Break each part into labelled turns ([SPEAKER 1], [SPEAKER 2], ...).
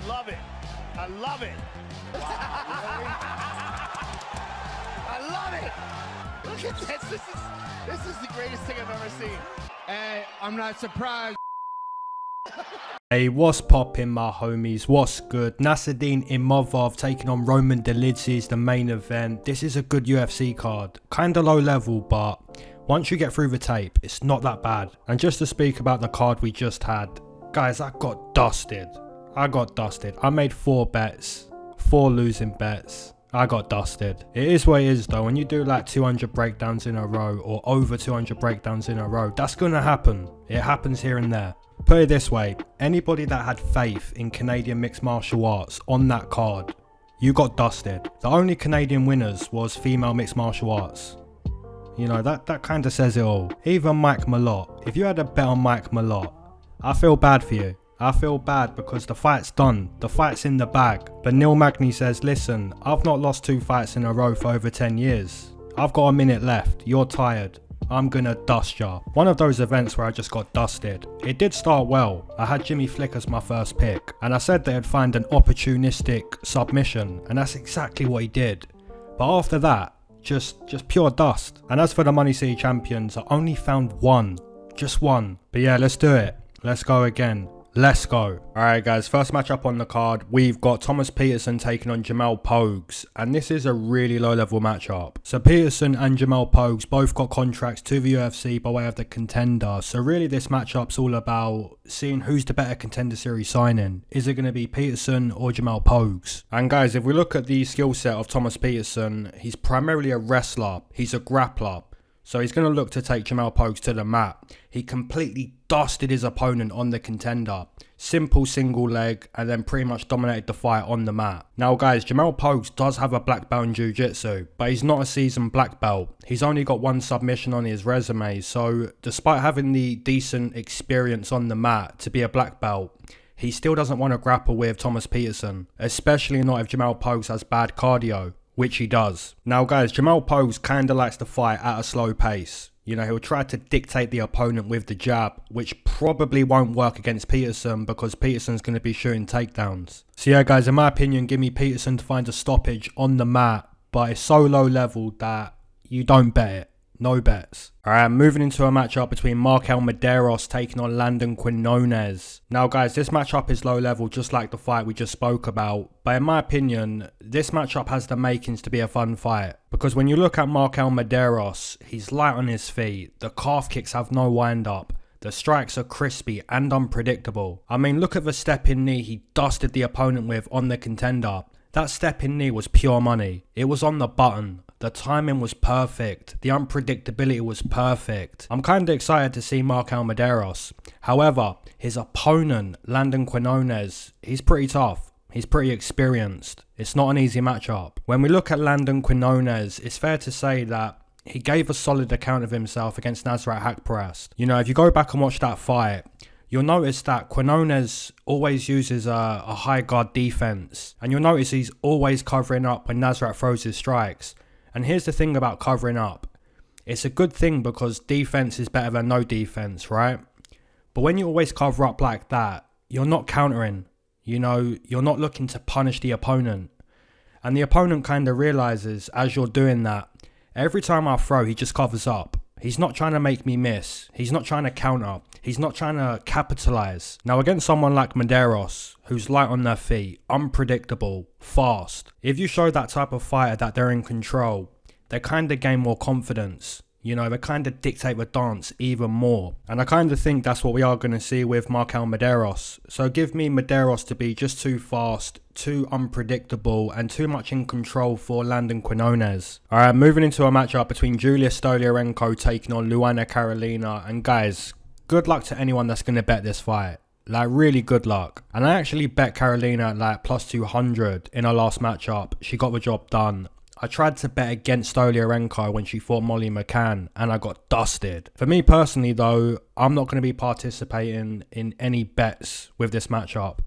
[SPEAKER 1] love it. I love it. I love it. Look at this. This is the greatest thing I've ever seen.
[SPEAKER 2] Hey, I'm not surprised.
[SPEAKER 3] Hey, what's poppin', my homies? What's good? Nassourdine Imavov taking on Dolidze is the main event. This is a good UFC card. Kinda low level, but once you get through the tape, it's not that bad. And just to speak about the card we just had, guys, I got dusted. I made 4 bets, 4 losing bets. I got dusted. It is what it is though. When you do like 200 breakdowns in a row or over 200 breakdowns in a row, that's gonna happen. It happens here and there. Put it this way, anybody that had faith in Canadian mixed martial arts on that card, you got dusted. The only Canadian winners was female mixed martial arts. You know, that kind of says it all. Even Mike Malott, if you had a bet on Mike Malott, I feel bad for you. I feel bad because the fight's done. The fight's in the bag. But Neil Magny says, listen, I've not lost 2 fights in a row for over 10 years. I've got a minute left. You're tired. I'm gonna dust ya. One of those events where I just got dusted. It did start well. I had Jimmy Flick as my first pick. And I said they'd find an opportunistic submission. And that's exactly what he did. But after that, just pure dust. And as for the Money City champions, I only found one. Just one. But yeah, let's do it. Let's go again. Let's go. Alright guys, first matchup on the card, we've got Thomas Petersen taking on Jamal Pogues, and this is a really low level matchup. So Petersen and Jamal Pogues both got contracts to the UFC by way of the contender, so really this matchup's all about seeing who's the better contender series signing. Is it going to be Petersen or Jamal Pogues? And guys, if we look at the skill set of Thomas Petersen, he's primarily a wrestler, he's a grappler. So he's going to look to take Jamal Pogues to the mat. He completely dusted his opponent on the contender. Simple single leg and then pretty much dominated the fight on the mat. Now guys, Jamal Pogues does have a black belt in jiu-jitsu, but he's not a seasoned black belt. He's only got 1 submission on his resume, so despite having the decent experience on the mat to be a black belt, he still doesn't want to grapple with Thomas Petersen, especially not if Jamal Pogues has bad cardio, which he does. Now guys, Jamal Pogues kinda likes to fight at a slow pace. You know, he'll try to dictate the opponent with the jab, which probably won't work against Petersen because Petersen's going to be shooting takedowns. So yeah guys, in my opinion, give me Petersen to find a stoppage on the mat, but it's so low level that you don't bet it. No bets. Alright, moving into a matchup between Mederos taking on Landon Quinones. Now guys, this matchup is low level just like the fight we just spoke about. But in my opinion, this matchup has the makings to be a fun fight. Because when you look at Mederos, he's light on his feet. The calf kicks have no wind up. The strikes are crispy and unpredictable. I mean, look at the step-in knee he dusted the opponent with on the contender. That step-in knee was pure money. It was on the button. The timing was perfect. The unpredictability was perfect. I'm kind of excited to see Mederos. However, his opponent, Landon Quinones, he's pretty tough. He's pretty experienced. It's not an easy matchup. When we look at Landon Quinones, it's fair to say that he gave a solid account of himself against Nasrat Haqparast. You know, if you go back and watch that fight, you'll notice that Quinones always uses a high guard defense. And you'll notice he's always covering up when Nasrat throws his strikes. And here's the thing about covering up. It's a good thing because defense is better than no defense, right? But when you always cover up like that, you're not countering. You know, you're not looking to punish the opponent. And the opponent kind of realizes as you're doing that, every time I throw, he just covers up. He's not trying to make me miss. He's not trying to counter. He's not trying to capitalize. Now against someone like Mederos, who's light on their feet, unpredictable, fast. If you show that type of fighter that they're in control, they kind of gain more confidence. You know, they kind of dictate the dance even more. And I kind of think that's what we are going to see with Mederos. So give me Mederos to be just too fast, too unpredictable, and too much in control for Landon Quinones. Alright, moving into a matchup between Julija Stoliarenko taking on Luana Carolina. And guys, good luck to anyone that's going to bet this fight. Like, really good luck. And I actually bet Carolina at like plus 200 in her last matchup. She got the job done. I tried to bet against Stoliarenko when she fought Molly McCann and I got dusted. For me personally though, I'm not going to be participating in any bets with this matchup.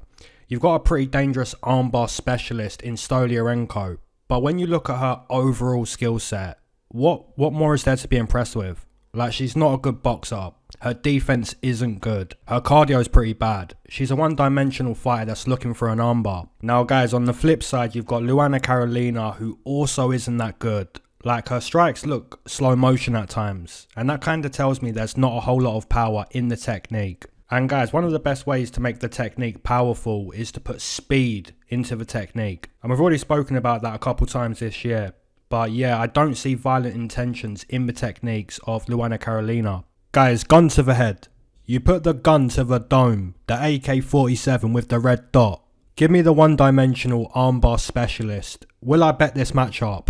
[SPEAKER 3] You've got a pretty dangerous armbar specialist in Stoliarenko, but when you look at her overall skill set, what more is there to be impressed with? Like, she's not a good boxer. Her defense isn't good. Her cardio is pretty bad. She's a one-dimensional fighter that's looking for an armbar. Now guys, on the flip side, you've got Luana Carolina, who also isn't that good. Like, her strikes look slow motion at times, and that kind of tells me there's not a whole lot of power in the technique. And guys, one of the best ways to make the technique powerful is to put speed into the technique. And we've already spoken about that a couple times this year. But yeah, I don't see violent intentions in the techniques of Luana Carolina. Guys, gun to the head. You put the gun to the dome, the AK-47 with the red dot. Give me the one-dimensional armbar specialist. Will I bet this matchup?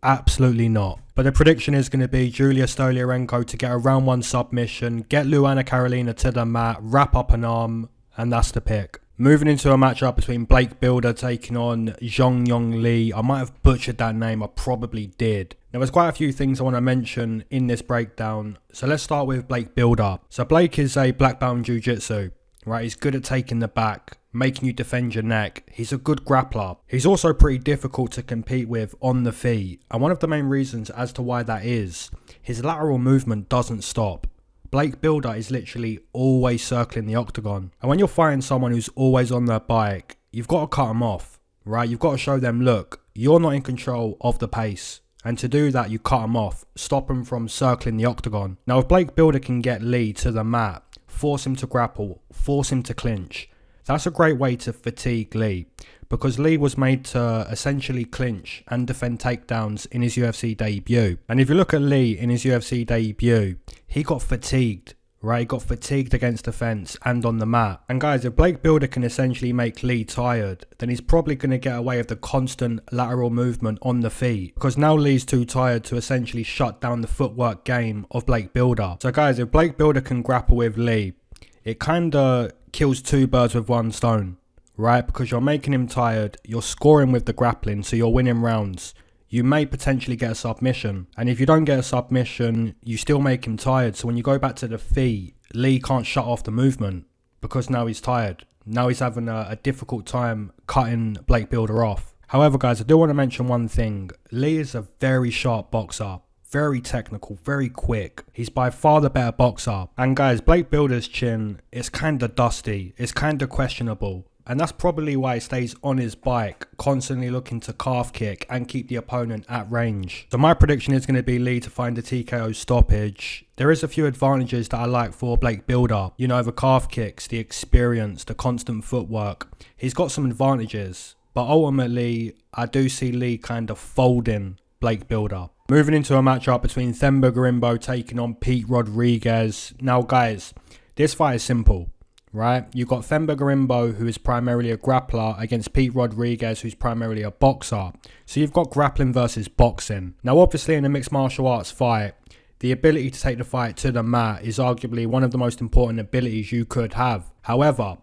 [SPEAKER 3] Absolutely not. But the prediction is going to be Julija Stoliarenko to get a round 1 submission, get Luana Carolina to the mat, wrap up an arm, and that's the pick. Moving into a matchup between Blake Bilder taking on Jeong Lee. I might have butchered that name, I probably did. Now there's quite a few things I want to mention in this breakdown. So let's start with Blake Bilder. So Blake is a black belt in jiu-jitsu, right? He's good at taking the back, making you defend your neck. He's a good grappler. He's also pretty difficult to compete with on the feet. And one of the main reasons as to why that is, his lateral movement doesn't stop. Blake Bilder is literally always circling the octagon. And when you're fighting someone who's always on their bike, you've got to cut them off, right? You've got to show them, look, you're not in control of the pace. And to do that, you cut them off, stop them from circling the octagon. Now, if Blake Bilder can get Lee to the mat, force him to grapple, force him to clinch, that's a great way to fatigue Lee, because Lee was made to essentially clinch and defend takedowns in his UFC debut. And if you look at Lee in his UFC debut, he got fatigued, right? He got fatigued against the fence and on the mat. And guys, if Blake Bilder can essentially make Lee tired, then he's probably going to get away with the constant lateral movement on the feet, because now Lee's too tired to essentially shut down the footwork game of Blake Bilder. So guys, if Blake Bilder can grapple with Lee, it kind of kills 2 birds with 1 stone, right? Because you're making him tired, you're scoring with the grappling, so you're winning rounds. You may potentially get a submission, and if you don't get a submission, you still make him tired. So when you go back to the feet, Lee can't shut off the movement because now he's tired. Now he's having a difficult time cutting Blake Bilder off. However, guys, I do want to mention one thing. Lee is a very sharp boxer. Very technical, very quick. He's by far the better boxer. And guys, Blake Bilder's chin is kind of dusty. It's kind of questionable. And that's probably why he stays on his bike, constantly looking to calf kick and keep the opponent at range. So my prediction is going to be Lee to find a TKO stoppage. There is a few advantages that I like for Blake Bilder. You know, the calf kicks, the experience, the constant footwork. He's got some advantages. But ultimately, I do see Lee kind of folding Blake Bilder. Moving into a matchup between Themba Gorimbo taking on Pete Rodriguez. Now guys, this fight is simple, right? You've got Themba Gorimbo, who is primarily a grappler, against Pete Rodriguez, who's primarily a boxer. So you've got grappling versus boxing. Now obviously in a mixed martial arts fight, the ability to take the fight to the mat is arguably one of the most important abilities you could have. However,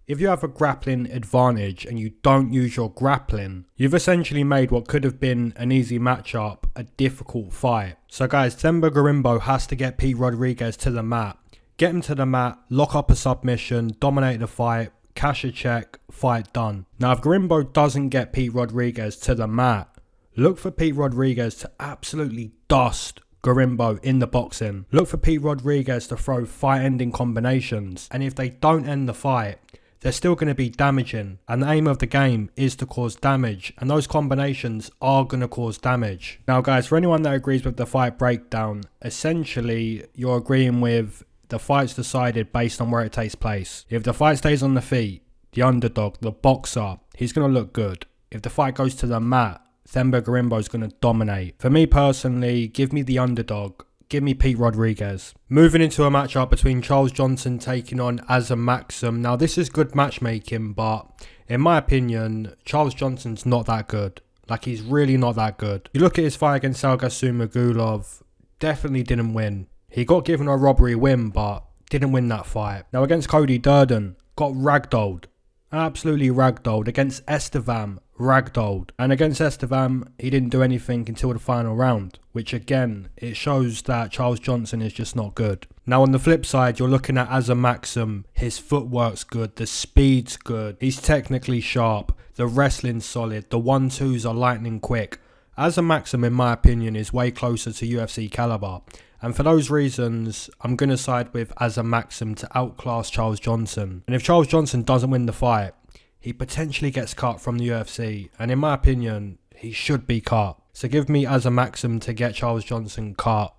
[SPEAKER 3] if you have a grappling advantage and you don't use your grappling, you've essentially made what could have been an easy matchup a difficult fight. So guys, Themba Gorimbo has to get Pete Rodriguez to the mat. Get him to the mat, lock up a submission, dominate the fight, cash a check, fight done. Now if Gorimbo doesn't get Pete Rodriguez to the mat, look for Pete Rodriguez to absolutely dust Gorimbo in the boxing. Look for Pete Rodriguez to throw fight-ending combinations, and if they don't end the fight, they're still going to be damaging, and the aim of the game is to cause damage, and those combinations are going to cause damage. Now guys, for anyone that agrees with the fight breakdown, essentially you're agreeing with the fight's decided based on where it takes place. If the fight stays on the feet, the underdog, the boxer, he's going to look good. If the fight goes to the mat, Themba Gorimbo is going to dominate. For me personally, give me the underdog. Give me Pete Rodriguez. Moving into a matchup between Charles Johnson taking on Azat Maksum. Now this is good matchmaking, but in my opinion, Charles Johnson's not that good. Like, he's really not that good. You look at his fight against Salgasumagulov, definitely didn't win. He got given a robbery win, but didn't win that fight. Now against Cody Durden, got ragdolled. Absolutely ragdolled. Against Estevam, ragdolled. And against Estevam, he didn't do anything until the final round, which again, it shows that Charles Johnson is just not good. Now on the flip side, you're looking at Azat Maksum. His footwork's good, the speed's good, he's technically sharp, the wrestling's solid, the 1-2s are lightning quick. Azat Maksum, in my opinion, is way closer to UFC caliber. And for those reasons, I'm going to side with Azat Maksum to outclass Charles Johnson. And if Charles Johnson doesn't win the fight, he potentially gets cut from the UFC. And in my opinion, he should be cut. So give me Azat Maksum to get Charles Johnson cut.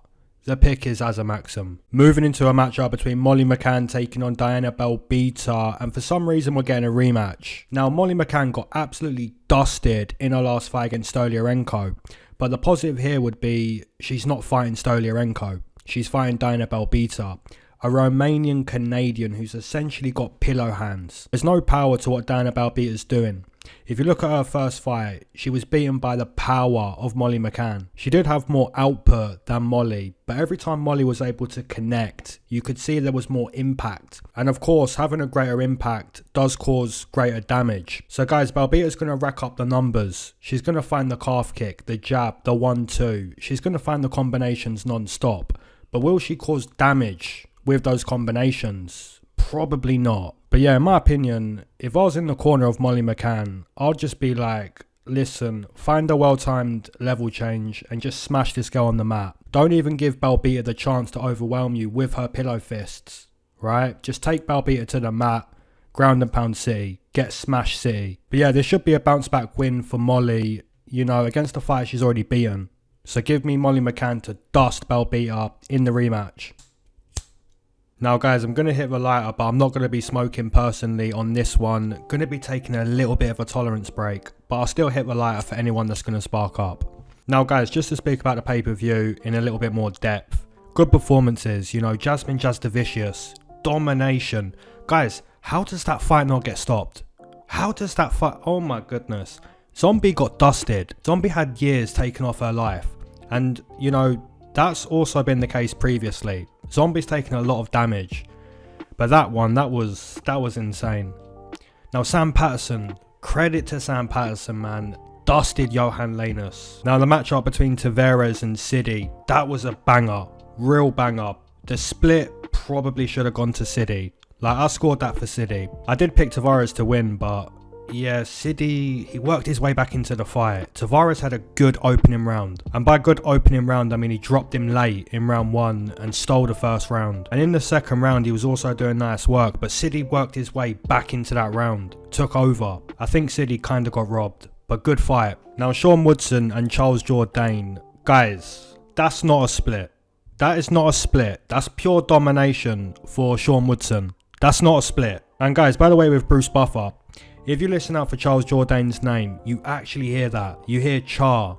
[SPEAKER 3] The pick is Azat Maksum. Moving into a matchup between Molly McCann taking on Diana Belbita, and for some reason we're getting a rematch. Now Molly McCann got absolutely dusted in her last fight against Stoliarenko, but the positive here would be she's not fighting Stoliarenko. She's fighting Diana Belbita, a Romanian Canadian who's essentially got pillow hands. There's no power to what Diana Belbita's doing. If you look at her first fight, she was beaten by the power of Molly McCann. She did have more output than Molly, but every time Molly was able to connect, you could see there was more impact. And of course, having a greater impact does cause greater damage. So guys, Belbita's going to rack up the numbers. She's going to find the calf kick, the jab, the 1-2. She's going to find the combinations non-stop. But will she cause damage with those combinations? Probably not. But yeah, in my opinion, if I was in the corner of Molly McCann, I'd just be like, listen, find a well-timed level change and just smash this girl on the mat. Don't even give Belbita the chance to overwhelm you with her pillow fists, right? Just take Belbita to the mat, ground and pound city, get smash city. But yeah, this should be a bounce back win for Molly, you know, against a fight she's already beaten. So give me Molly McCann to dust Belbita in the rematch. Now guys, I'm going to hit the lighter, but I'm not going to be smoking personally on this one. Going to be taking a little bit of a tolerance break, but I'll still hit the lighter for anyone that's going to spark up. Now guys, just to speak about the pay-per-view in a little bit more depth. Good performances, you know, Jasmine Jasdavicius, domination. Guys, how does that fight not get stopped? How does that fight... Oh my goodness. Zombie got dusted. Zombie had years taken off her life. And, you know, that's also been the case previously. Zombie's taken a lot of damage, but that was insane. Now Sam Petersen, credit to Sam Petersen, man, dusted Johan Lanus. Now the matchup between Tavares and City, that was a banger, real banger. The split probably should have gone to City. Like, I scored that for City. I did pick Tavares to win, but yeah, City, he worked his way back into the fight. Tavares had a good opening round. And by good opening round, I mean he dropped him late in round 1 and stole the first round. And in the second round, he was also doing nice work. But City worked his way back into that round. Took over. I think City kind of got robbed. But good fight. Now, Sean Woodson and Charles Jourdain. Guys, that's not a split. That is not a split. That's pure domination for Sean Woodson. That's not a split. And guys, by the way, with Bruce Buffer, if you listen out for Charles Jourdain's name, you actually hear that. You hear Char.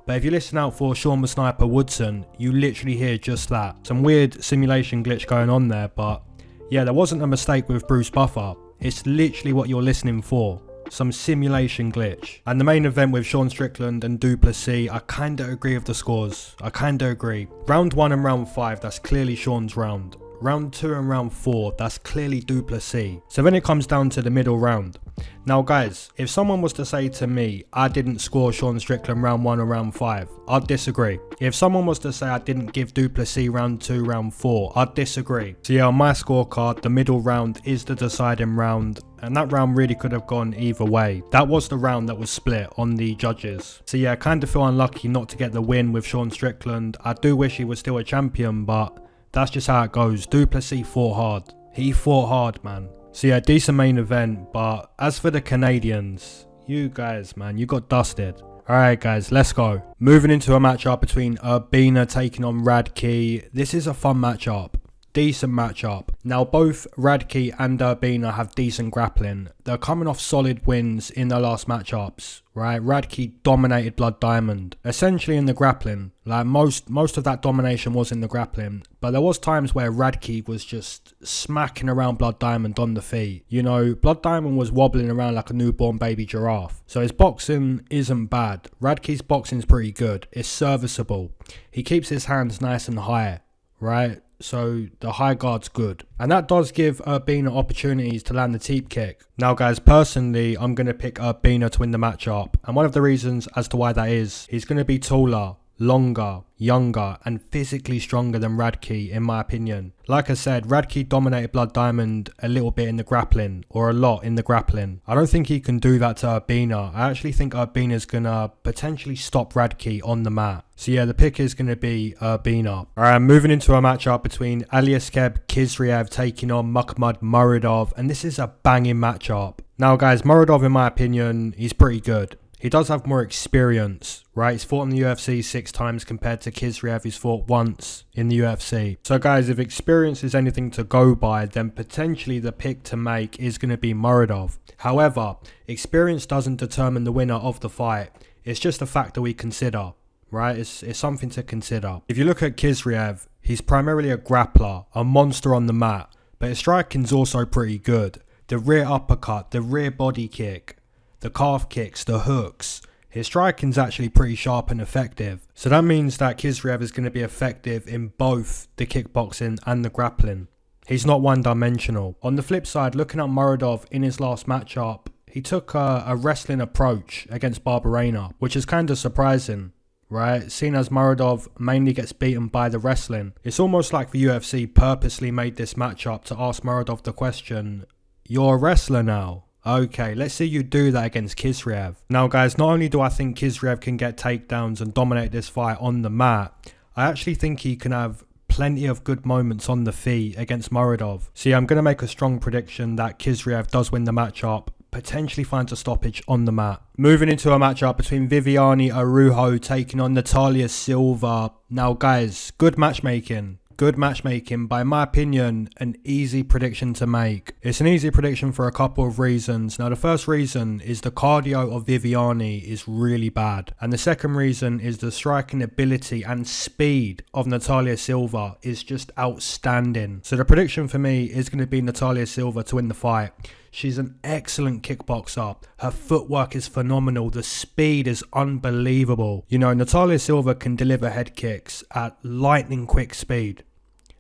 [SPEAKER 3] But if you listen out for Sean the Sniper Woodson, you literally hear just that. Some weird simulation glitch going on there, but yeah, there wasn't a mistake with Bruce Buffer. It's literally what you're listening for. Some simulation glitch. And the main event with Sean Strickland and Duplessis, I kinda agree with the scores. I kinda agree. Round 1 and round 5, that's clearly Sean's round. Round 2 and round 4, that's clearly Duplessis. So then it comes down to the middle round. Now guys, if someone was to say to me, I didn't score Sean Strickland round 1 or round 5, I'd disagree. If someone was to say I didn't give Duplessis round 2, round 4, I'd disagree. So yeah, on my scorecard, the middle round is the deciding round. And that round really could have gone either way. That was the round that was split on the judges. So yeah, I kind of feel unlucky not to get the win with Sean Strickland. I do wish he was still a champion, but that's just how it goes. Duplessis fought hard. He fought hard, man. So yeah, decent main event. But as for the Canadians, you guys, man, you got dusted. Alright guys, let's go. Moving into a matchup between Urbina taking on Radtke. This is a fun matchup. Decent matchup. Now both Radtke and Urbina have decent grappling. They're coming off solid wins in their last matchups, right? Radtke dominated Blood Diamond, essentially in the grappling. Like most of that domination was in the grappling, but there was times where Radtke was just smacking around Blood Diamond on the feet. You know, Blood Diamond was wobbling around like a newborn baby giraffe. So his boxing isn't bad. Radtke's boxing is pretty good. It's serviceable. He keeps his hands nice and high, right? So the high guard's good. And that does give Urbina opportunities to land the teep kick. Now guys, personally, I'm going to pick Urbina to win the matchup. And one of the reasons as to why that is, he's going to be taller. longer, younger, and physically stronger than Radtke, in my opinion. Like I said, Radtke dominated Blood Diamond a little bit in the grappling, or a lot in the grappling. I don't think he can do that to Urbina. I actually think Urbina's gonna potentially stop Radtke on the mat. So yeah, the pick is going to be Urbina. Alright, moving into a matchup between Aliaskeb Khizriev taking on Muradov, and this is a banging matchup. Now guys, Muradov, in my opinion, he's pretty good. He does have more experience, right? He's fought in the UFC 6 times compared to Khizriev, who's fought once in the UFC. So guys, if experience is anything to go by, then potentially the pick to make is going to be Muradov. However, experience doesn't determine the winner of the fight. It's just a factor we consider. Right, it's something to consider. If you look at Khizriev, he's primarily a grappler, a monster on the mat, but his striking's also pretty good. The rear uppercut, the rear body kick, the calf kicks, the hooks. His striking's actually pretty sharp and effective. So that means that Khizriev is going to be effective in both the kickboxing and the grappling. He's not one-dimensional. On the flip side, looking at Muradov in his last matchup, he took a wrestling approach against Barberena, which is kind of surprising. Right, seeing as Muradov mainly gets beaten by the wrestling. It's almost like the UFC purposely made this matchup to ask Muradov the question, you're a wrestler now? Okay, let's see you do that against Khizriev. Now guys, not only do I think Khizriev can get takedowns and dominate this fight on the mat, I actually think he can have plenty of good moments on the feet against Muradov. So yeah, I'm going to make a strong prediction that Khizriev does win the matchup, potentially finds a stoppage on the mat. Moving into a matchup between Viviane Araujo taking on Natalia Silva. Now guys, good matchmaking. Good matchmaking, by my opinion, an easy prediction to make. It's an easy prediction for a couple of reasons. Now the first reason is the cardio of Viviane is really bad. And the second reason is the striking ability and speed of Natalia Silva is just outstanding. So the prediction for me is going to be Natalia Silva to win the fight. She's an excellent kickboxer. Her footwork is phenomenal. The speed is unbelievable. You know, Natalia Silva can deliver head kicks at lightning quick speed.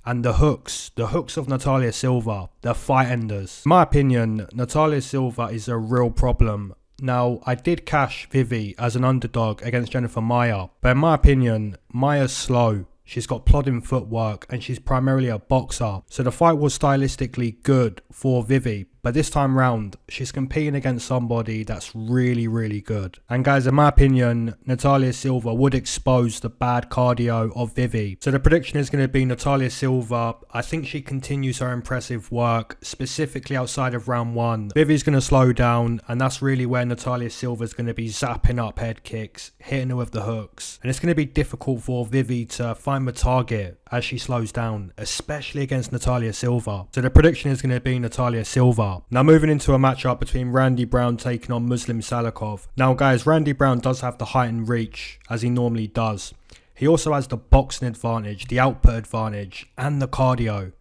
[SPEAKER 3] And the hooks of Natalia Silva, they're fight enders. In my opinion, Natalia Silva is a real problem. Now, I did cash Vivi as an underdog against Jennifer Maia, but in my opinion, Maia's slow. She's got plodding footwork and she's primarily a boxer. So the fight was stylistically good for Vivi. But this time round, she's competing against somebody that's really, really good. And guys, in my opinion, Natalia Silva would expose the bad cardio of Vivi. So the prediction is going to be Natalia Silva. I think she continues her impressive work, specifically outside of round 1. Vivi's going to slow down, and that's really where Natalia Silva is going to be zapping up head kicks, hitting her with the hooks. And it's going to be difficult for Vivi to find the target as she slows down, especially against Natalia Silva. So the prediction is going to be Natalia Silva. Now moving into a matchup between Randy Brown taking on Muslim Salikhov. Now guys, Randy Brown does have the height and reach, as he normally does. He also has the boxing advantage, the output advantage, and the cardio.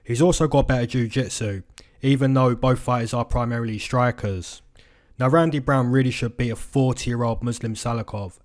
[SPEAKER 3] He's also got better jiu-jitsu, even though both fighters are primarily strikers. Now Randy Brown really should beat a 40-year-old Muslim Salikhov.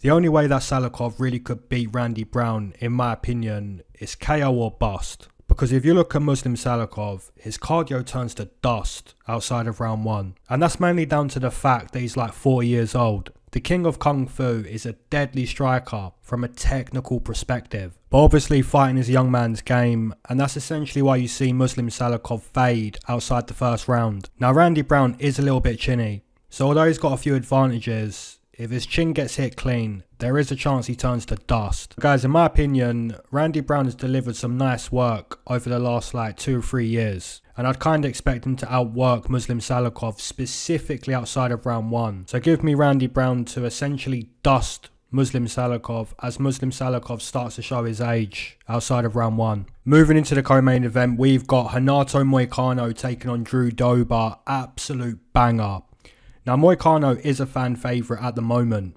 [SPEAKER 3] The only way that Salikhov really could beat Randy Brown, in my opinion, is KO or bust. Because if you look at Muslim Salikhov, his cardio turns to dust outside of round 1. And that's mainly down to the fact that he's like 40 years old. The king of Kung Fu is a deadly striker from a technical perspective. But obviously fighting is a young man's game, and that's essentially why you see Muslim Salikhov fade outside the first round. Now Randy Brown is a little bit chinny, so although he's got a few advantages, if his chin gets hit clean, there is a chance he turns to dust. Guys, in my opinion, Randy Brown has delivered some nice work over the last like 2 or 3 years. And I'd kind of expect him to outwork Muslim Salikhov specifically outside of round 1. So give me Randy Brown to essentially dust Muslim Salikhov as Muslim Salikhov starts to show his age outside of round 1. Moving into the co-main event, we've got Renato Moicano taking on Drew Dober. Absolute banger. Now Moicano is a fan favourite at the moment,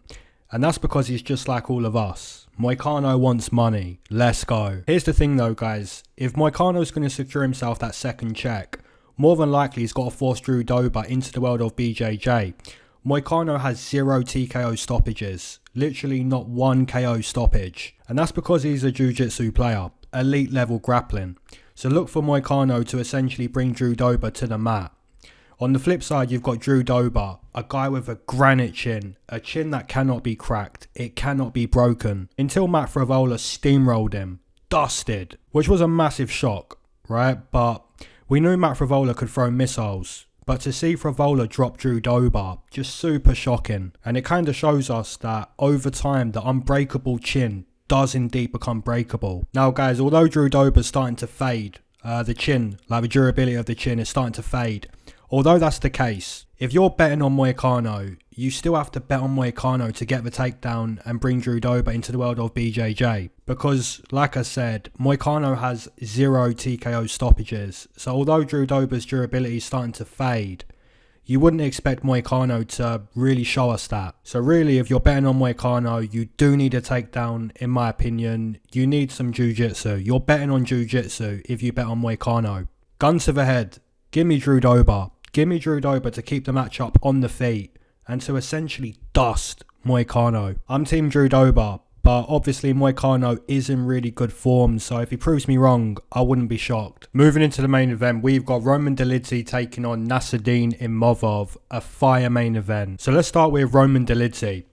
[SPEAKER 3] and that's because he's just like all of us. Moicano wants money. Let's go. Here's the thing though guys, if Moicano's going to secure himself that second check, more than likely he's got to force Drew Dober into the world of BJJ. Moicano has 0 TKO stoppages, literally not 1 KO stoppage, and that's because he's a jiu-jitsu player, elite level grappling. So look for Moicano to essentially bring Drew Dober to the mat. On the flip side, you've got Drew Dober, a guy with a granite chin, a chin that cannot be cracked, it cannot be broken, until Matt Frevola steamrolled him, dusted, which was a massive shock, right? But we knew Matt Frevola could throw missiles. But to see Frevola drop Drew Dober, just super shocking. And it kind of shows us that over time, the unbreakable chin does indeed become breakable. Now guys, although Drew Dober's starting to fade, the chin, like the durability of the chin is starting to fade. Although that's the case, if you're betting on Moicano, you still have to bet on Moicano to get the takedown and bring Drew Dober into the world of BJJ. Because, like I said, Moicano has 0 TKO stoppages. So although Drew Dober's durability is starting to fade, you wouldn't expect Moicano to really show us that. So really, if you're betting on Moicano, you do need a takedown, in my opinion. You need some jiu-jitsu. You're betting on jiu-jitsu if you bet on Moicano. Gun to the head. Give me Drew Dober. Give me Drew Dober to keep the matchup on the feet and to essentially dust Moicano. I'm team Drew Dober, but obviously Moicano is in really good form, so if he proves me wrong, I wouldn't be shocked. Moving into the main event, we've got Roman Dolidze taking on Nassourdine Imavov, a fire main event. So let's start with Roman Dolidze.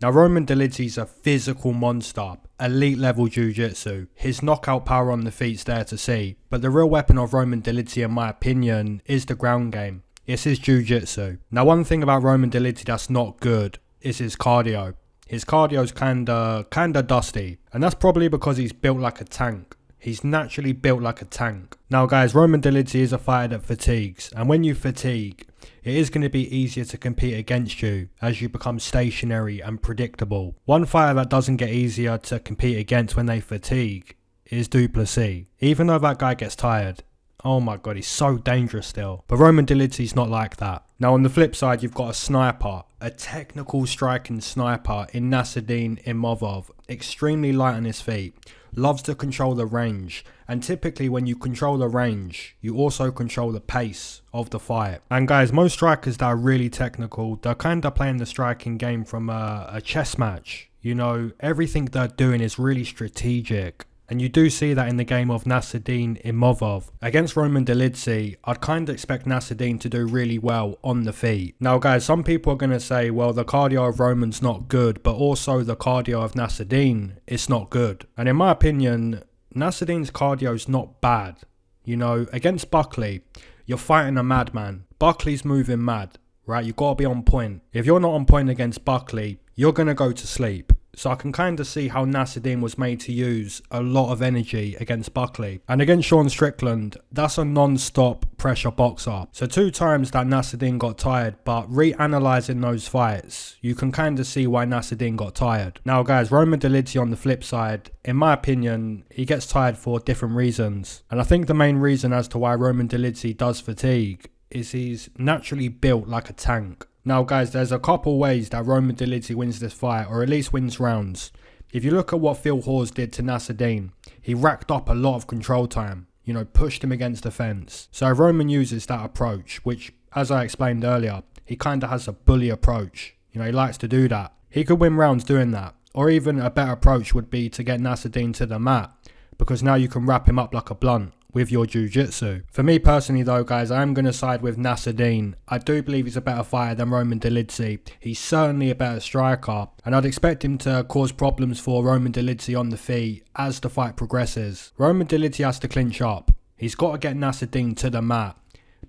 [SPEAKER 3] Now Roman Dolidze is a physical monster, elite level jiu-jitsu. His knockout power on the feet's there to see, but the real weapon of Roman Dolidze, in my opinion, is the ground game. It's his jiu-jitsu. Now one thing about Roman Dolidze that's not good is his cardio. His cardio's kinda dusty, and that's probably because he's built like a tank. He's naturally built like a tank. Now guys, Roman Dolidze is a fighter that fatigues, and when you fatigue, it is going to be easier to compete against you as you become stationary and predictable. One fighter that doesn't get easier to compete against when they fatigue is Du Plessis. Even though that guy gets tired, oh my god, he's so dangerous still. But Roman Dolidze's not like that. Now on the flip side, you've got a sniper, a technical striking sniper in Nassourdine Imavov. Extremely light on his feet, loves to control the range, and typically when you control the range, you also control the pace of the fight. And guys, most strikers that are really technical, they're kind of playing the striking game from a chess match. You know, everything they're doing is really strategic. And you do see that in the game of Nassourdine Imavov. Against Roman Dolidze, I'd kind of expect Nassourdine to do really well on the feet. Now guys, some people are going to say, well, the cardio of Roman's not good, but also the cardio of Nassourdine is not good. And in my opinion, Nassourdine's cardio is not bad. You know, against Buckley, you're fighting a madman. Buckley's moving mad, right? You got to be on point. If you're not on point against Buckley, you're going to go to sleep. So I can kind of see how Nassourdine was made to use a lot of energy against Buckley. And against Sean Strickland, that's a non-stop pressure boxer. So 2 times that Nassourdine got tired, but reanalyzing those fights, you can kind of see why Nassourdine got tired. Now guys, Roman Dolidze on the flip side, in my opinion, he gets tired for different reasons. And I think the main reason as to why Roman Dolidze does fatigue is he's naturally built like a tank. Now guys, there's a couple ways that Roman Dolidze wins this fight, or at least wins rounds. If you look at what Phil Hawes did to Nassourdine, he racked up a lot of control time, you know, pushed him against the fence. So if Roman uses that approach, which as I explained earlier, he kind of has a bully approach, you know, he likes to do that. He could win rounds doing that. Or even a better approach would be to get Nassourdine to the mat, because now you can wrap him up like a blunt with your jiu-jitsu. For me personally though guys, I am going to side with Nassourdine. I do believe he's a better fighter than Roman Dolidze. He's certainly a better striker, and I'd expect him to cause problems for Roman Dolidze on the feet as the fight progresses. Roman Dolidze has to clinch up. He's got to get Nassourdine to the mat,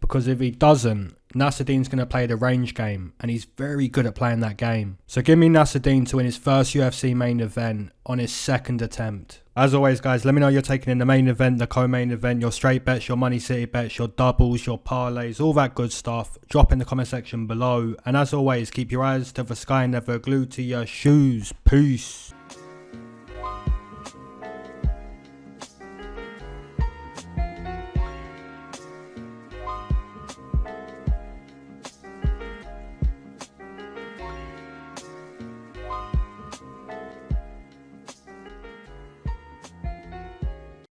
[SPEAKER 3] because if he doesn't, Nassourdine's going to play the range game, and he's very good at playing that game. So give me Nassourdine to win his first UFC main event on his 2nd attempt. As always guys, let me know you're taking in the main event, the co-main event, your straight bets, your money city bets, your doubles, your parlays, all that good stuff. Drop in the comment section below. And as always, keep your eyes to the sky and never glued to your shoes. Peace.